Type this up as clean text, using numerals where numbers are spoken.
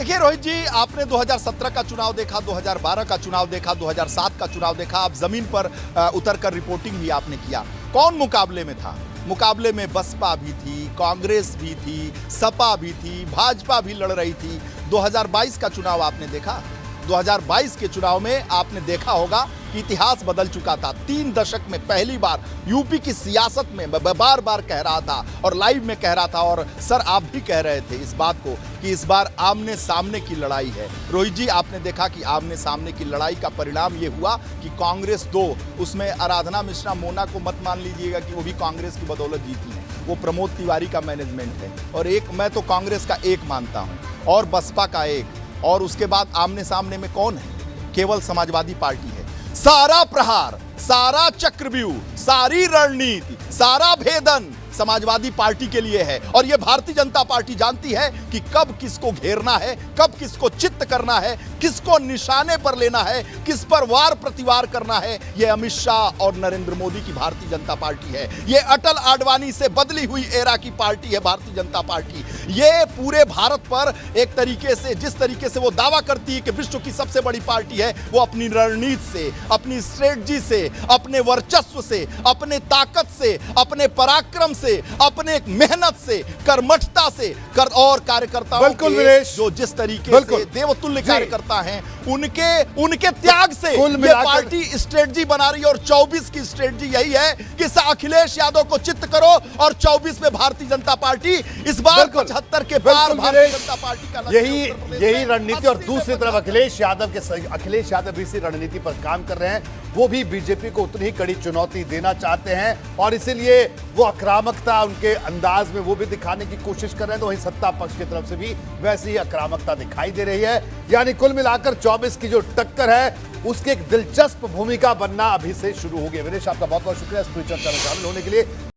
देखिए रोहित जी, आपने 2017 का चुनाव देखा, 2012 का चुनाव देखा, 2007 का चुनाव देखा। आप जमीन पर उतरकर रिपोर्टिंग भी आपने किया। कौन मुकाबले में था? मुकाबले में बसपा भी थी, कांग्रेस भी थी, सपा भी थी, भाजपा भी लड़ रही थी। 2022 का चुनाव आपने देखा। 2022 के चुनाव में आपने देखा होगा कि इतिहास बदल चुका था। 3 दशक में पहली बार यूपी की सियासत में मैं बार बार कह रहा था और लाइव में कह रहा था, और सर आप भी कह रहे थे इस बात को कि इस बार आमने सामने की लड़ाई है। रोहित जी, आपने देखा कि आमने सामने की लड़ाई का परिणाम ये हुआ कि कांग्रेस 2, उसमें आराधना मिश्रा मोना को मत मान लीजिएगा कि वो भी कांग्रेस की बदौलत जीती है, वो प्रमोद तिवारी का मैनेजमेंट है, और एक मैं तो कांग्रेस का एक मानता हूँ और बसपा का एक, और उसके बाद आमने सामने में कौन है? केवल समाजवादी पार्टी है। सारा प्रहार, सारा चक्रव्यूह, सारी रणनीति, सारा भेदन समाजवादी पार्टी के लिए है, और यह भारतीय जनता पार्टी जानती है कि कब किसको घेरना है, कब किसको चित्त करना है, किसको निशाने पर लेना है, किस पर वार प्रतिवार करना है। यह अमित शाह और नरेंद्र मोदी की भारतीय जनता पार्टी है। यह अटल आडवाणी से बदली हुई एरा की पार्टी है भारतीय जनता पार्टी। यह पूरे भारत पर एक तरीके से, जिस तरीके से वो दावा करती है कि विश्व की सबसे बड़ी पार्टी है, वो अपनी रणनीति से, अपनी स्ट्रेटजी से, अपने वर्चस्व से, अपने ताकत से, अपने पराक्रम से, अपने एक मेहनत से, कर्मठता से और कार्यकर्ताओं के जो जिस तरीके से देवतुल्य कार्यकर्ता हैं, उनके त्याग से ये पार्टी स्ट्रेटजी बना रही है। और 24 की स्ट्रेटजी यही है कि अखिलेश यादव को चित्त करो, और 24 में भारतीय जनता पार्टी इस बार 75 के पार भारतीय जनता पार्टी का यही रणनीति। और दूसरी तरफ अखिलेश यादव भी इसी रणनीति पर काम कर रहे हैं। वो भी बीजेपी को उतनी ही कड़ी चुनौती देना चाहते हैं, और इसीलिए वो आक्रामकता उनके अंदाज में वो भी दिखाने की कोशिश कर रहे हैं। तो वहीं सत्ता पक्ष की तरफ से भी वैसी ही आक्रामकता दिखाई दे रही है। यानी कुल मिलाकर 24 की जो टक्कर है, उसकी एक दिलचस्प भूमिका बनना अभी से शुरू हो गई। विनेश, आपका बहुत बहुत शुक्रिया इस पूरी चर्चा में शामिल होने के लिए।